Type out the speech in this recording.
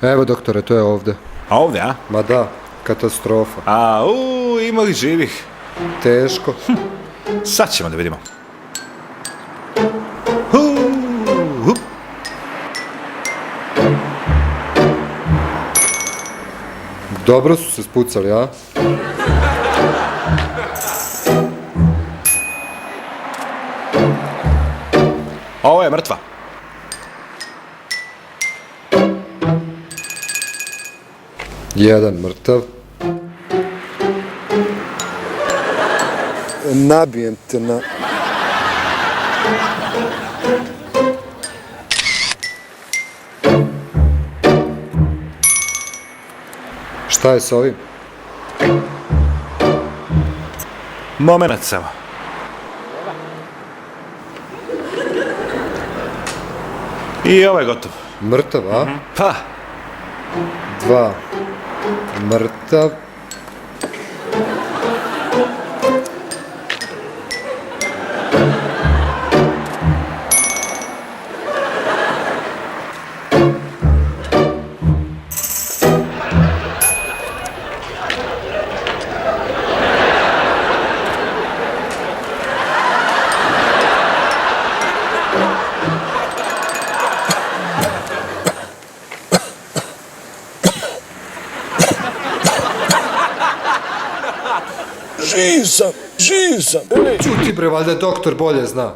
Evo doktore, to je ovde. A ovdje, a? Ma da, katastrofa. Ima li živih? Teško. Sad ćemo da vidimo. Dobro su se spucali, a? Ovo je mrtva. Jedan mrtav. Nabijem te na... Šta je s ovim? Moment samo. I ovo je gotov. Mrtav, a? Pa, 2. Mrtav. Živ sam. Čuti bre, valjda doktor bolje zna.